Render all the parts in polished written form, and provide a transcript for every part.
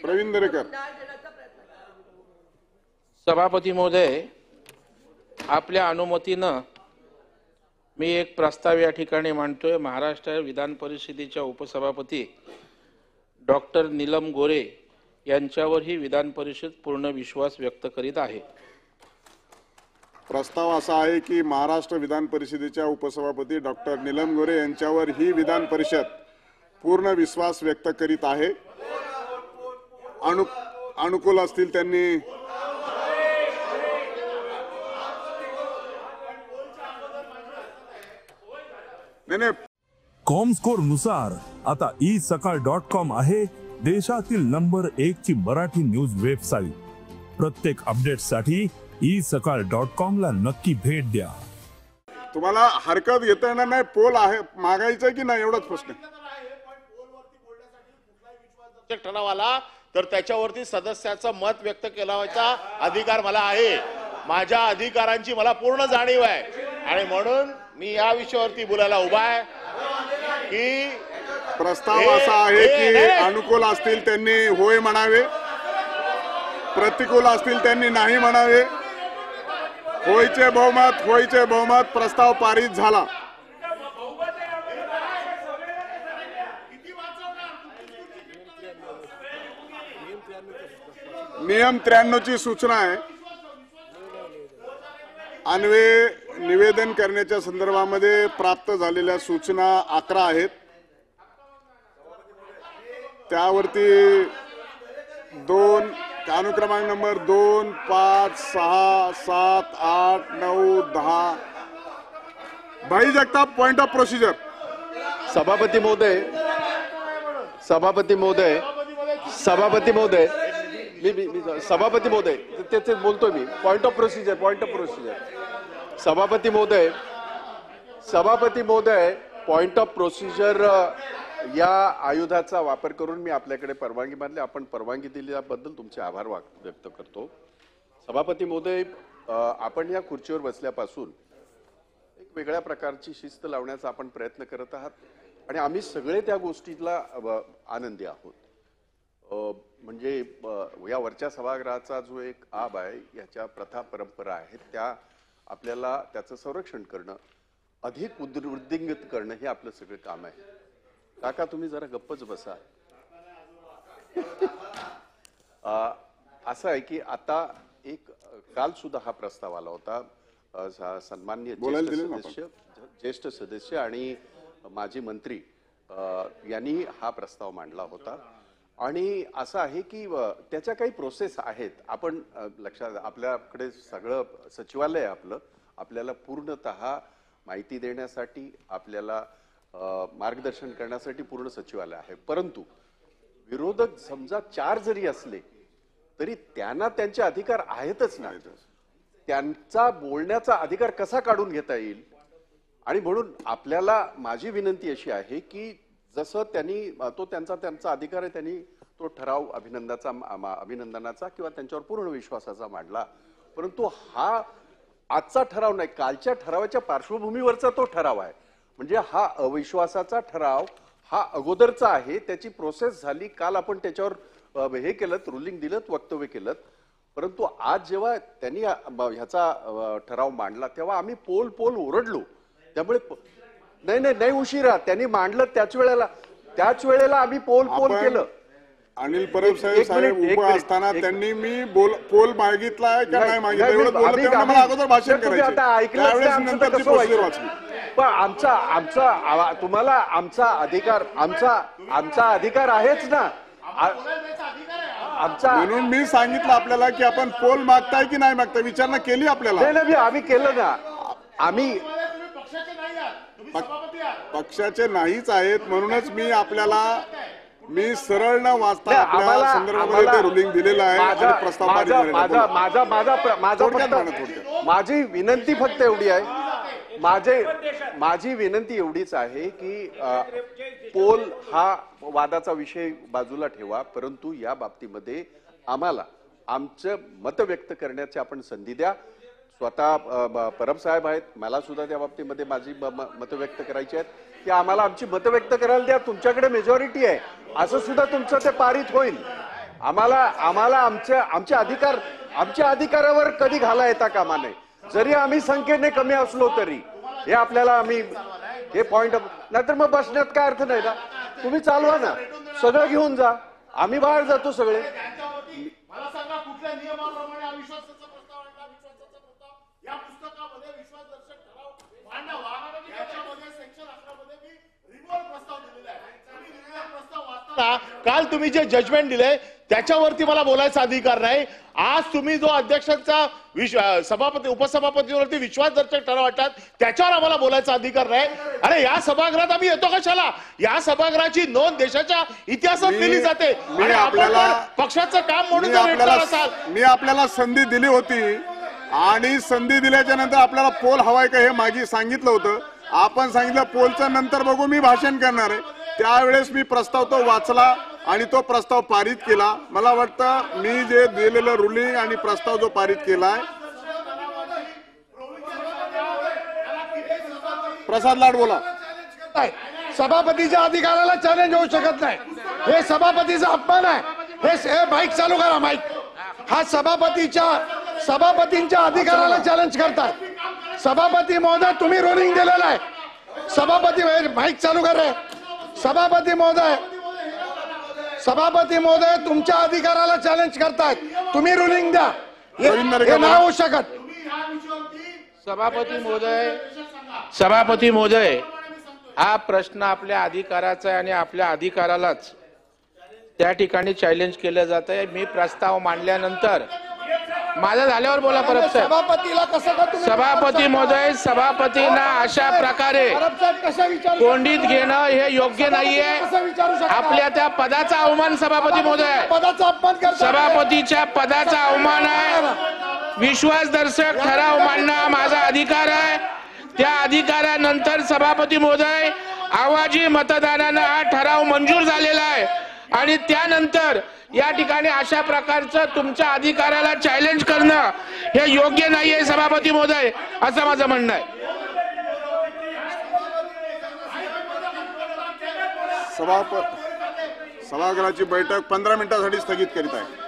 प्रवीण दरेकर. सभापती महोदय, आपल्या अनुमतीनं मी एक प्रस्ताव या ठिकाणी मांडतोय. महाराष्ट्र विधान परिषदेच्या उपसभापती डॉक्टर नीलम गोरे यांच्यावरही विधान परिषद पूर्ण विश्वास व्यक्त करीत आहे. प्रस्ताव असा आहे की महाराष्ट्र विधान परिषदेच्या उपसभापती डॉक्टर नीलम गोरे यांच्यावर ही विधान परिषद पूर्ण विश्वास व्यक्त करीत आहे. अनुकूल असतील त्यांनी नाही. कॉमस्कोर नुसार आता isakal.com आहे देशातील नंबर 1 ची मराठी न्यूज वेबसाईट. प्रत्येक अपडेटसाठी isakal.com ला नक्की भेट द्या. तुम्हाला हरकत घेता येणार नाही. पोल आहे मागायचं की नाही एवढाच प्रश्न. ठराव आला तर त्याच्यावरती सदस्याचं मत व्यक्त केला अधिकार मला आहे. माझ्या अधिकारांची मला पूर्ण जाणीव आहे आणि म्हणून मी या विषयावरती बोलायला उभा आहे की प्रस्ताव असा आहे की अनुकूल असतील त्यांनी होय म्हणावे, प्रतिकूल असतील त्यांनी नाही म्हणावे. होयचे बहुमत प्रस्ताव पारित झाला. नियम 93 ची सूचना आहे. अन्वये निवेदन करण्याच्या संदर्भामध्ये प्राप्त झालेल्या सूचना 11 आहेत. त्यावरती अनुक्रमांक नंबर 2, 5, 6, 7, 8, 9, 10. भाई जगताप, पॉइंट ऑफ प्रोसिजर. सभापती महोदय ते बोलतोय मी. Point of procedure. सभापती महोदय पॉइंट ऑफ प्रोसिजर या आयुधाचा वापर करून मी आपल्याकडे परवानगी मागली. आपण परवानगी दिल्याबद्दल तुमचे आभार व्यक्त करतो. सभापती महोदय, आपण या खुर्चीवर बसल्यापासून एक वेगळ्या प्रकारची शिस्त लावण्याचा आपण प्रयत्न करत आहात आणि आम्ही सगळे त्या गोष्टीला आनंदी आहोत. म्हणजे या वरच्या सभागृहाचा जो एक आब आहे, याच्या प्रथा परंपरा आहेत, त्या आपल्याला त्याचं संरक्षण करणं, अधिक वृद्धिंगत करणं हे आपलं सगळं काम आहे. काका, तुम्ही जरा गप्पच बसा. असं आहे की आता एक काल सुद्धा हा प्रस्ताव आला होता. सन्माननीय ज्येष्ठ सदस्य आणि माजी मंत्री यांनी हा प्रस्ताव मांडला होता आणि असं आहे की त्याच्या काही प्रोसेस आहेत. आपण लक्षात, आपल्याकडे सगळं सचिवालय आपलं आपल्याला पूर्णतः माहिती देण्यासाठी, आपल्याला मार्गदर्शन करण्यासाठी पूर्ण सचिवालय आहे. परंतु विरोधक समजा 4 जरी असले तरी त्यांना त्यांचे अधिकार आहेतच ना. त्यांचा बोलण्याचा अधिकार कसा काढून घेता येईल? आणि म्हणून आपल्याला माझी विनंती अशी आहे की जसं त्यांनी त्यांचा अधिकार आहे, त्यांनी तो ठराव अभिनंदनाचा किंवा त्यांच्यावर पूर्ण विश्वासाचा मांडला. परंतु हा आजचा ठराव नाही, कालच्या ठरावाच्या पार्श्वभूमीवरचा तो ठराव आहे. म्हणजे हा अविश्वासाचा ठराव हा अगोदरचा आहे. त्याची प्रोसेस झाली. काल आपण त्याच्यावर हे केलं, रुलिंग दिलं, वक्तव्य केलं. परंतु आज जेव्हा त्यांनी ह्याचा ठराव मांडला तेव्हा आम्ही पोल ओरडलो. त्यामुळे नाही उशिरा त्यांनी मांडलं त्याच वेळेला आम्ही पोल केलं. अनिल परब साहेब उभं असताना त्यांनी मी पोल मागितलाय का नाही मागितलं एवढं बोललं, तेव्हा मला अगोदर भाषण करायचं. त्यावेळेस नंतर ती प्रोसिजर वाचली. पण तुम्हाला आमचा अधिकार आहेच ना. म्हणून मी सांगितलं आपल्याला की आपण पोल मागताय की नाही मागताय विचारणा केली आपल्याला. आम्ही केलं ना. आम्ही पक्षाचे नाहीच आहेत म्हणूनच मी सरळ न वाचता आपल्या संदर्भामध्ये रुलिंग दिलेलं आहे आणि प्रस्ताव पारित झालेला आहे. माझी विनंती फक्त एवढी आहे, माझी विनंती एवढीच आहे की पोल हा वादाचा विषय बाजूला ठेवा, परंतु या बाबतीमध्ये आम्हाला आमचं मत व्यक्त करण्याची आपण संधी द्या. स्वतः परब साहेब आहेत, मला सुद्धा त्या बाबतीमध्ये माझी मत व्यक्त करायची आहेत की आम्हाला आमची मत व्यक्त करायला द्या. तुमच्याकडे मेजॉरिटी आहे, असं सुद्धा तुमचं ते पारित होईल. आम्हाला आमच्या अधिकारावर कधी घाला येता कामा नये. जरी आम्ही संख्येने कमी असलो तरी हे आपल्याला हे पॉइंट नाहीतर मग बसण्यात काय अर्थ नाही ना. तुम्ही चालवा ना, सगळं घेऊन जा, आम्ही बाहेर जातो सगळे. मला सांगा कुठल्या नियमाप्रमाणे अविश्वासाचा प्रस्ताव आणला? विश्वासाचा प्रस्ताव या पुस्तकामध्ये विश्वासदर्शक ठराव मांडावा, त्याच्यामध्ये सेक्शन 11 मध्ये मी रिव्हॉल्व प्रस्ताव दिलेला आहे. तुम्ही रिव्हॉल्व प्रस्ताव वाचताना काल तुम्ही जे जजमेंट दिले त्याच्यावरती मला बोलायचा अधिकार नाही. आज तुम्ही जो अध्यक्षांचा सभापती उपसभापतीवरती विश्वासदर्शक ठराव आणतात त्याच्यावर आम्हाला बोलायचा अधिकार नाही. अरे या सभागृहात आम्ही येतो कशाला? या सभागृहाची नोंद देशाच्या इतिहासात केली जाते. आपल्याला पक्षाचं काम म्हणून मी आपल्याला संधी दिली होती आणि संधी दिल्याच्या नंतर आपल्याला पोल हवाय का हे मागे सांगितलं होतं. आपण सांगितलं पोलच्या नंतर बघू, मी भाषण करणार आहे. त्यावेळेस मी प्रस्ताव तो वाचला आणि तो प्रस्ताव पारित केला. मला वाटतं मी जे दिलेलं रुलिंग आणि प्रस्ताव जो पारित केलाय. प्रसाद लाड बोला. सभापतीच्या अधिकाराला चॅलेंज होऊ शकत नाही. हे सभापतीचा अपमान आहे. हे माईक चालू करा, माईक. हा सभापतींच्या अधिकाराला चॅलेंज करतात. सभापती महोदय तुम्ही रुलिंग दिलेलं आहे. सभापती माईक चालू करा. सभापती महोदय तुमच्या अधिकाराला चॅलेंज करतायत. तुम्ही रुलिंग द्या. हे नाही होऊ शकत. सभापती महोदय हा प्रश्न आपल्या अधिकाराचा आहे आणि आपल्या अधिकारालाच त्या ठिकाणी चॅलेंज केलं जात आहे. मी प्रस्ताव मांडल्यानंतर माझं झाल्यावर बोला परब साहेब. सभापतीला कसं सभापती महोदय, सभापतींना अशा प्रकारे कोंडीत घेणं हे योग्य नाहीये. आपल्या त्या पदाचा अवमान सभापती महोदय, पदाचा अपमान. सभापतीच्या पदाचा अवमान आहे. विश्वासदर्शक ठराव मांडणं माझा अधिकार आहे. त्या अधिकारानंतर सभापती महोदय आवाजी मतदानानं हा ठराव मंजूर झालेला आहे आणि त्यानंतर या ठिकाणी अशा प्रकारचं तुमच्या अधिकाराला चॅलेंज करणं हे योग्य नाहीये सभापती महोदय, असं माझं म्हणणं आहे. सभागृहाची बैठक 15 मिनिटांसाठी स्थगित करीत आहे.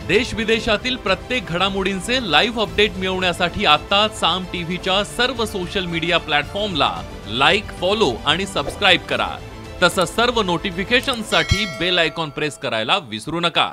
देश विदेशातील प्रत्येक घडामोडींचे लाईव्ह अपडेट मिळवण्यासाठी आता साम टीव्हीच्या सर्व सोशल मीडिया प्लॅटफॉर्मला लाईक, फॉलो आणि सबस्क्राईब करा. तसंच सर्व नोटिफिकेशनसाठी बेल आयकॉन प्रेस करायला विसरू नका.